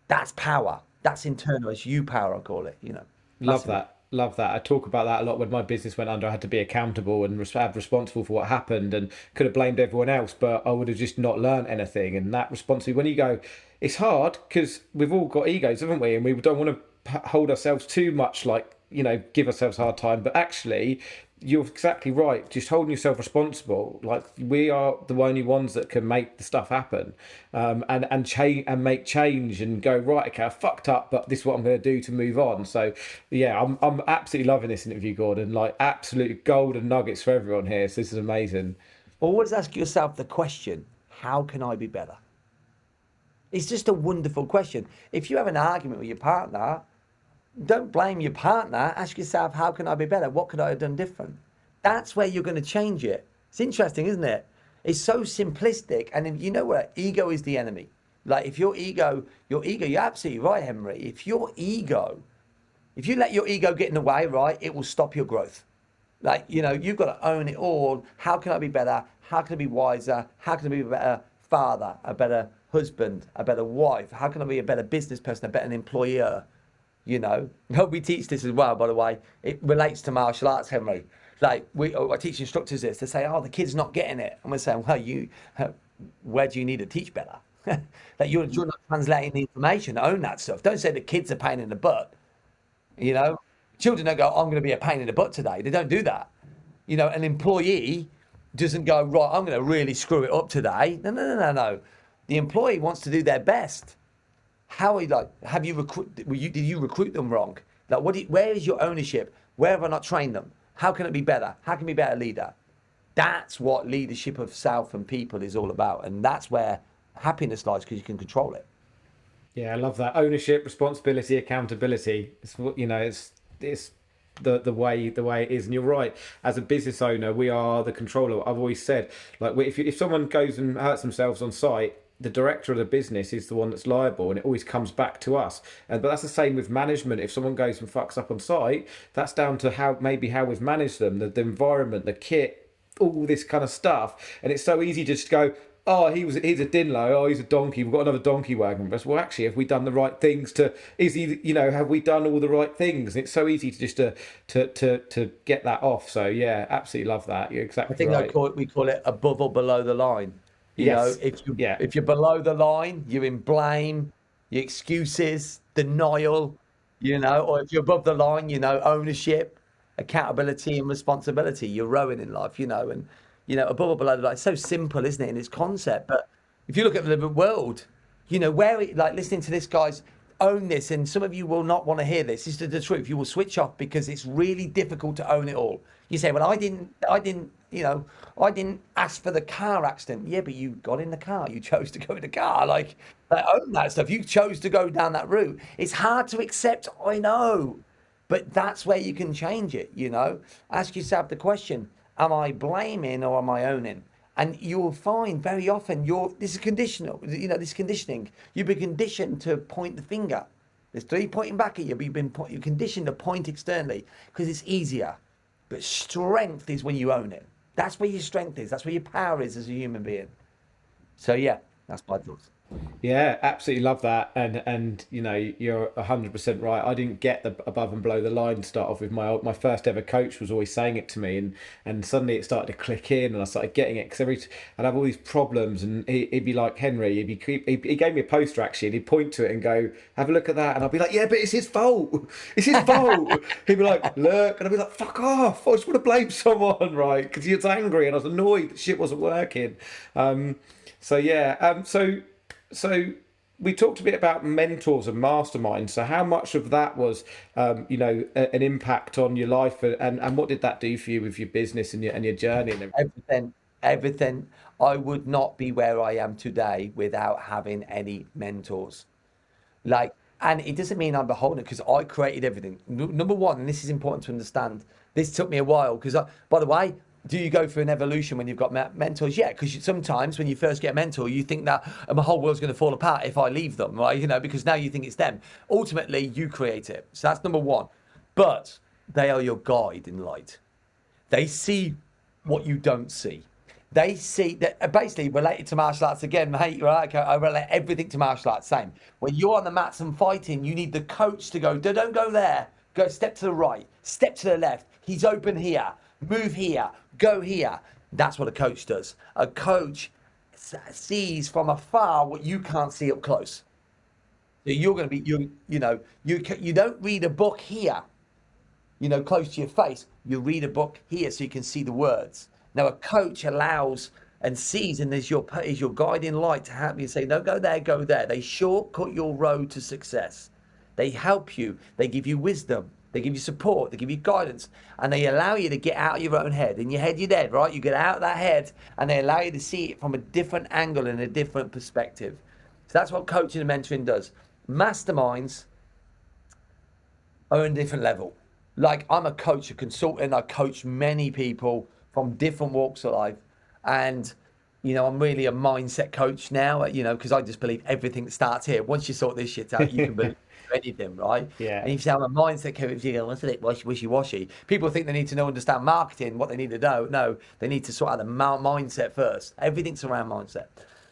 That's power. That's internal. It's you power, I call it, you know. Love Massively. that. Love that. I talk about that a lot. When my business went under, I had to be accountable and responsible for what happened, and could have blamed everyone else, but I would have just not learned anything. And that responsibility, when you go, it's hard because we've all got egos, haven't we? And we don't want to hold ourselves too much, like, you know, give ourselves a hard time. But actually, you're exactly right. Just holding yourself responsible, like, we are the only ones that can make the stuff happen, and change and make change and go, right, okay, I fucked up, but this is what I'm going to do to move on. So yeah, I'm absolutely loving this interview, Gordon. Like, absolute golden nuggets for everyone here. So this is amazing. Always ask yourself the question, how can I be better? It's just a wonderful question. If you have an argument with your partner, don't blame your partner. Ask yourself, how can I be better? What could I have done different? That's where you're going to change it. It's interesting, isn't it? It's so simplistic. And you know what? Ego is the enemy. Like, if your ego, you're absolutely right, Henry. If you let your ego get in the way, right, it will stop your growth. Like, you know, you've got to own it all. How can I be better? How can I be wiser? How can I be a better father, a better husband, a better wife? How can I be a better business person, a better employer? You know, we teach this as well, by the way. It relates to martial arts, Henry. Like, I teach instructors this. They say, oh, the kid's not getting it. And we're saying, well, where do you need to teach better? Like, you're not translating the information. Own that stuff. Don't say the kid's a pain in the butt. You know, children don't go, I'm going to be a pain in the butt today. They don't do that. You know, an employee doesn't go, right, I'm going to really screw it up today. No. The employee wants to do their best. How are you, like, have you did you recruit them wrong? Like, where is your ownership? Where have I not trained them? How can it be better? How can I be a better leader? That's what leadership of self and people is all about. And that's where happiness lies, because you can control it. Yeah, I love that. Ownership, responsibility, accountability. It's what, you know, it's the way it is. And you're right. As a business owner, we are the controller. I've always said, like, if someone goes and hurts themselves on site, the director of the business is the one that's liable, and it always comes back to us. But that's the same with management. If someone goes and fucks up on site, that's down to how we've managed them, the environment, the kit, all this kind of stuff. And it's so easy to just go, oh, he's a Dinlo, oh, he's a donkey, we've got another donkey wagon. But well, actually, have we done the right things have we done all the right things? And it's so easy to just to get that off. So yeah, absolutely love that. You're I exactly think right. we call it above or below the line. Yes. Yeah. If you're below the line, you're in blame, your excuses, denial, or if you're above the line, ownership, accountability and responsibility. You're rowing in life, and above or below the line. It's so simple, isn't it, in its concept? But if you look at the world, like listening to this guy's own this, and some of you will not want to hear this. This is the truth. You will switch off because it's really difficult to own it all. You say, well, I didn't ask for the car accident. Yeah, but you got in the car. You chose to go in the car. Like, own that stuff. You chose to go down that route. It's hard to accept, I know, but that's where you can change it, Ask yourself the question, am I blaming or am I owning? And you'll find very often this is conditional, this conditioning. You've been conditioned to point the finger. There's three pointing back at you, but you're conditioned to point externally because it's easier. But strength is when you own it. That's where your strength is. That's where your power is as a human being. So yeah, that's my thoughts. Yeah, absolutely love that, and you're 100% right. I didn't get the above and below the line to start off with. My first ever coach was always saying it to me, and suddenly it started to click in, and I started getting it because I'd have all these problems, and he'd be like, Henry, he gave me a poster actually, and he'd point to it and go, have a look at that, and I'd be like, yeah, but it's his fault. It's his fault. He'd be like, look, and I'd be like, fuck off. I just want to blame someone, right? Because he was angry, and I was annoyed that shit wasn't working. So yeah, so we talked a bit about mentors and masterminds. So how much of that was, an impact on your life, and what did that do for you with your business and your journey and everything? Everything. I would not be where I am today without having any mentors. And it doesn't mean I'm beholden because I created everything. Number one, and this is important to understand, this took me a while because, by the way, do you go through an evolution when you've got mentors? Yeah, because sometimes when you first get a mentor, you think that my whole world's going to fall apart if I leave them, right? Because now you think it's them. Ultimately, you create it. So that's number one. But they are your guide in light. They see what you don't see. They see that basically related to martial arts again, mate, right? I relate everything to martial arts. Same. When you're on the mats and fighting, you need the coach to go, don't go there. Go step to the right, step to the left. He's open here. Move here, go here. That's what a coach does. A coach sees from afar what you can't see up close. So you're going to be, you don't read a book here, close to your face. You read a book here so you can see the words. Now a coach allows and sees and is your guiding light to help you say, no, go there, go there. They shortcut your road to success. They help you. They give you wisdom. They give you support, they give you guidance, and they allow you to get out of your own head. In your head, you're dead, right? You get out of that head, and they allow you to see it from a different angle and a different perspective. So that's what coaching and mentoring does. Masterminds are on a different level. Like, I'm a coach, a consultant. I coach many people from different walks of life. And, I'm really a mindset coach now, because I just believe everything that starts here. Once you sort this shit out, you can believe anything, right? Yeah. And if you say I'm a mindset coach, you go, what's it wishy-washy? People think they need to understand marketing, what they need to know. No, they need to sort out the mindset first. Everything's around mindset.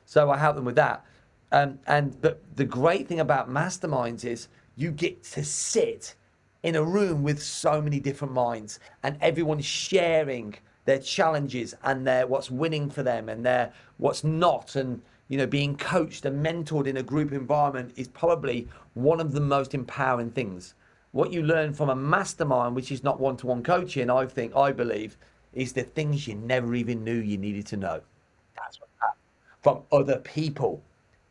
So I help them with that. But the great thing about masterminds is you get to sit in a room with so many different minds, and everyone's sharing their challenges and their what's winning for them and their what's not. And being coached and mentored in a group environment is probably one of the most empowering things. What you learn from a mastermind, which is not one-to-one coaching, I believe, is the things you never even knew you needed to know. That's what happened. From other people,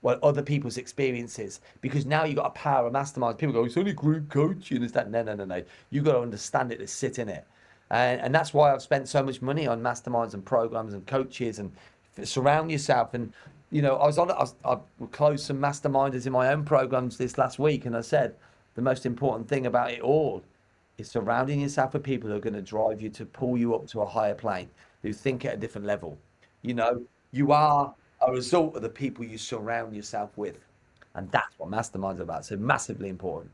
other people's experiences. Because now you've got a power of masterminds. People go, it's only group coaching. It's that. No. You've got to understand it to sit in it. And that's why I've spent so much money on masterminds and programs and coaches, and surround yourself. And I closed some masterminders in my own programs this last week, and I said the most important thing about it all is surrounding yourself with people who are going to drive you to pull you up to a higher plane, who think at a different level. You are a result of the people you surround yourself with, and that's what masterminds are about. So massively important.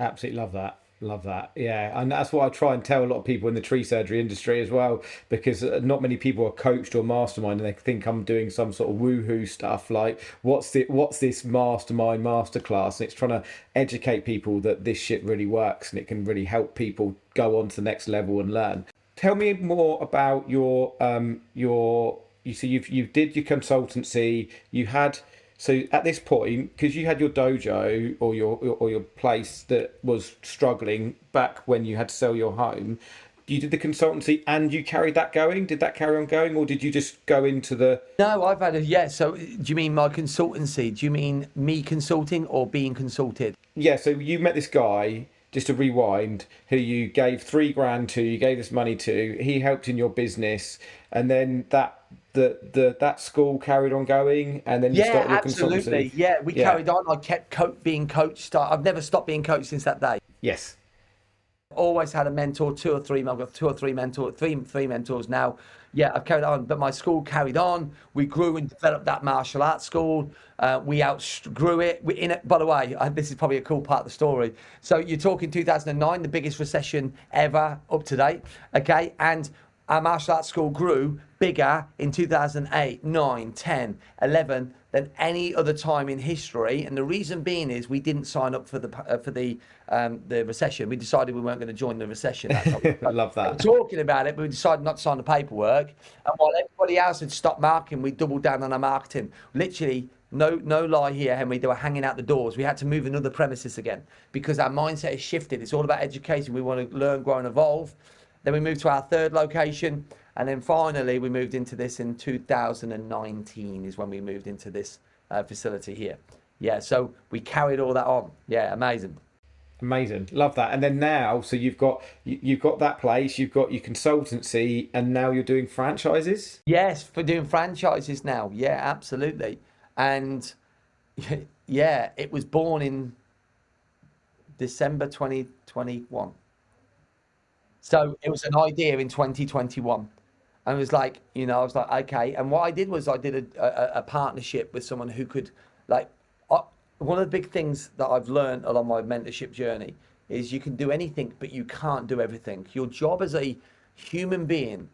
Absolutely love that. Love that. Yeah. And that's what I try and tell a lot of people in the tree surgery industry as well, because not many people are coached or mastermind and they think I'm doing some sort of woohoo stuff. Like, what's this mastermind masterclass? And it's trying to educate people that this shit really works and it can really help people go on to the next level and learn. Tell me more about you see you did your consultancy, you had. So at this point, because you had your dojo or your place that was struggling back when you had to sell your home, you did the consultancy and you carried that going. Did that carry on going, or did you just go into the? No, I've had a yeah. So, do you mean my consultancy? Do you mean me consulting or being consulted? Yeah. So you met this guy. Just to rewind, who you gave $3,000 to, you gave this money to. He helped in your business, and then that school carried on going, and then you started your absolutely. consultancy. Yeah, we carried on. I kept being coached. I've never stopped being coached since that day. Yes. Always had a mentor, two or three. I've got three mentors now. Yeah, I've carried on, but my school carried on. We grew and developed that martial arts school. We outgrew it. We in it. By the way, this is probably a cool part of the story. So you're talking 2009, the biggest recession ever up to date. Okay, and our martial arts school grew bigger in 2008, 9, 10, 11 than any other time in history. And the reason being is we didn't sign up for the recession. We decided we weren't going to join the recession. I love that. We were talking about it, but we decided not to sign the paperwork. And while everybody else had stopped marketing, we doubled down on our marketing. Literally, no lie here, Henry, they were hanging out the doors. We had to move another premises again because our mindset has shifted. It's all about education. We want to learn, grow, and evolve. Then we moved to our third location. And then finally, we moved into this in 2019 is when we moved into this facility here. Yeah, so we carried all that on. Yeah, amazing. Amazing. Love that. And then now, so you've got that place, you've got your consultancy, and now you're doing franchises? Yes, for doing franchises now. Yeah, absolutely. And yeah, it was born in December 2021. So it was an idea in 2021. And it was like, I was like, okay. And what I did was I did a partnership with someone who could, one of the big things that I've learned along my mentorship journey is you can do anything, but you can't do everything. Your job as a human being,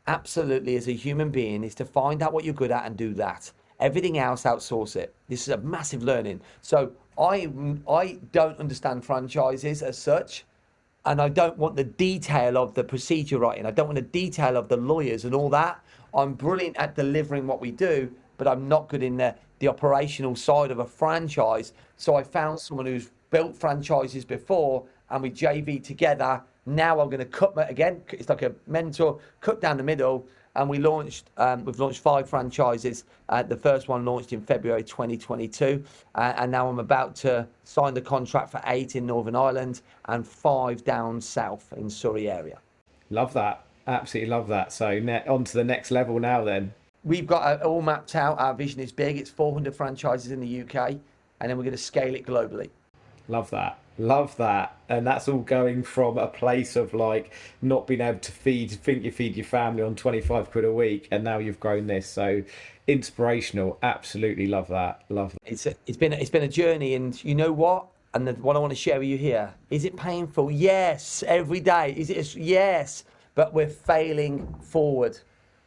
absolutely as a human being, is to find out what you're good at and do that. Everything else, outsource it. This is a massive learning. So I don't understand franchises as such. And I don't want the detail of the procedure writing. I don't want the detail of the lawyers and all that. I'm brilliant at delivering what we do, but I'm not good in the operational side of a franchise. So I found someone who's built franchises before, and we JV together. Now I'm going to cut again. It's like a mentor, cut down the middle. And we've launched 5 franchises. The first one launched in February 2022. And now I'm about to sign the contract for 8 in Northern Ireland and 5 down south in Surrey area. Love that. Absolutely love that. So on to the next level now then. We've got it all mapped out. Our vision is big. It's 400 franchises in the UK. And then we're going to scale it globally. Love that. Love that. And that's all going from a place of like not being able to feed your family on 25 quid a week, and now you've grown this. So inspirational. Absolutely love that. Love that. It's been a journey, and you know what? And what I want to share with you here, is it painful? Yes, every day. Yes, but we're failing forward.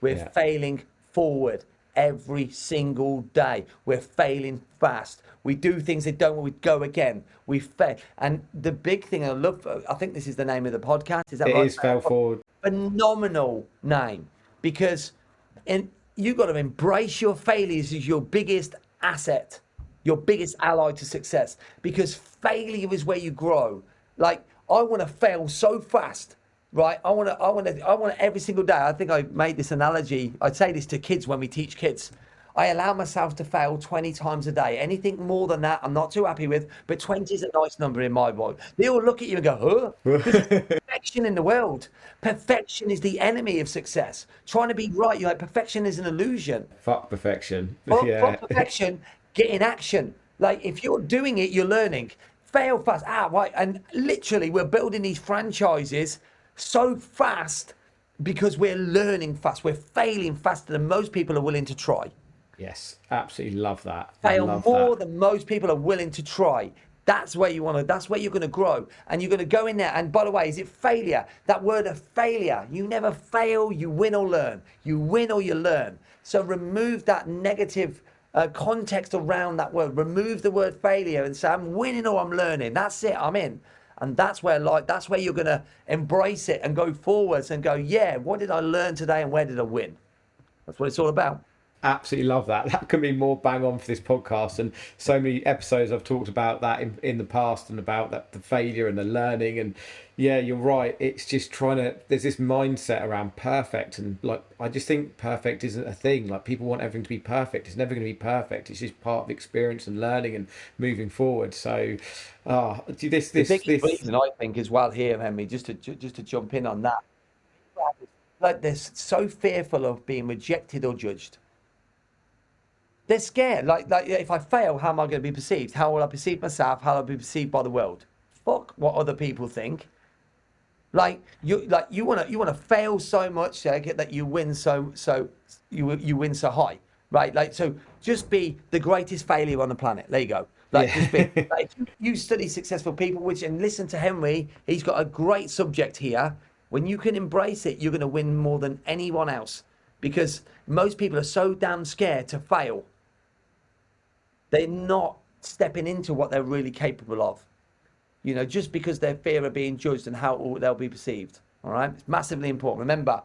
We're failing forward every single day. We're failing fast. We do things that don't, we go again. We fail. And the big thing I love, I think this is the name of the podcast. Is that right? It is Fail Forward. Phenomenal name, because you've got to embrace your failures as your biggest asset, your biggest ally to success, because failure is where you grow. Like, I want to fail so fast. Right, I want every single day. I think I made this analogy. I'd say this to kids when we teach kids. I allow myself to fail 20 times a day. Anything more than that, I'm not too happy with. But 20 is a nice number in my world. They all look at you and go, huh? Perfection in the world. Perfection is the enemy of success. Trying to be right, you're like, perfection is an illusion. Fuck perfection. Fuck perfection. Get in action. Like, if you're doing it, you're learning. Fail fast. Right. And literally, we're building these franchises so fast because we're learning fast. We're failing faster than most people are willing to try. Yes, absolutely love that. Fail more than most people are willing to try. That's where you want to, that's where you're going to grow. And you're going to go in there. And by the way, is it failure? That word of failure. You never fail, you win or learn. You win or you learn. So remove that negative context around that word. Remove the word failure and say, I'm winning or I'm learning. That's it, I'm in. And that's where you're going to embrace it and go forwards and go, yeah, what did I learn today and where did I win? That's what it's all about. Absolutely love that. That can be more bang on for this podcast, and so many episodes I've talked about that in the past and about that, the failure and the learning. And yeah, you're right, it's just there's this mindset around perfect, and like I just think perfect isn't a thing. Like people want everything to be perfect. It's never going to be perfect. It's just part of experience and learning and moving forward. So this reason I think as well here, Henry, just to jump in on that, like they're so fearful of being rejected or judged. They're scared. Like if I fail, how am I going to be perceived? How will I perceive myself? How will I be perceived by the world? Fuck what other people think. You want to fail so much that you win you win so high, right? So just be the greatest failure on the planet. There you go. Just be you study successful people, and listen to Henry. He's got a great subject here. When you can embrace it, you're going to win more than anyone else, because most people are so damn scared to fail. They're not stepping into what they're really capable of, just because their fear of being judged and how they'll be perceived. All right, it's massively important. Remember,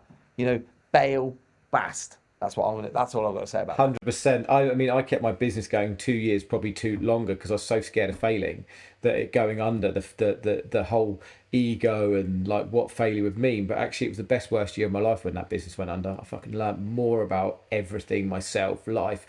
fail fast. That's all I've got to say about it. 100%. I kept my business going 2 years, probably too longer, because I was so scared of failing, that it going under, the whole ego and like what failure would mean. But actually, it was the worst year of my life when that business went under. I fucking learned more about everything, myself, life,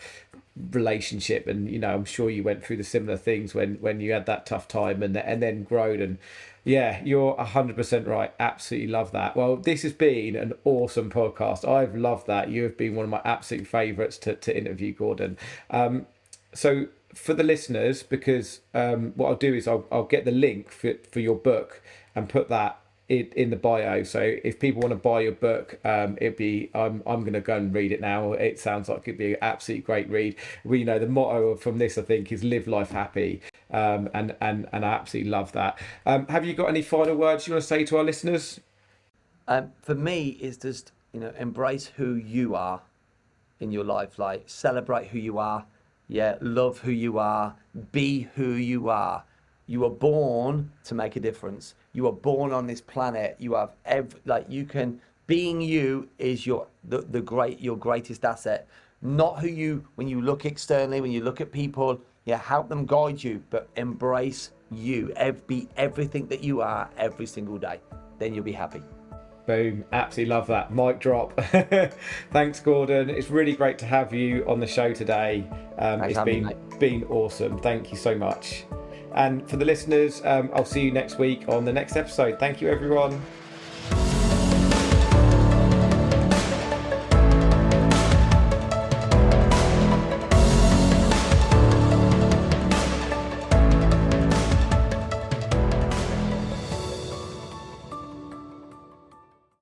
relationship, and I'm sure you went through the similar things when you had that tough time and then grown. And yeah, you're 100% right. Absolutely love that. Well, this has been an awesome podcast. I've loved that. You have been one of my absolute favourites to interview, Gordon. So for the listeners, because what I'll do is I'll get the link for your book and put that in the bio. So if people want to buy your book, I'm going to go and read it now. It sounds like it'd be an absolutely great read. The motto from this, I think, is live life happy. And I absolutely love that. Have you got any final words you want to say to our listeners? For me, it's just, embrace who you are in your life. Like, celebrate who you are. Yeah, love who you are. Be who you are. You are born to make a difference. You are born on this planet. You have being you is your greatest asset. Not when you look externally, when you look at people, help them guide you, but embrace you. Be everything that you are every single day. Then you'll be happy. Boom. Absolutely love that. Mic drop. Thanks, Gordon. It's really great to have you on the show today. It's been awesome. Thank you so much. And for the listeners, I'll see you next week on the next episode. Thank you, everyone.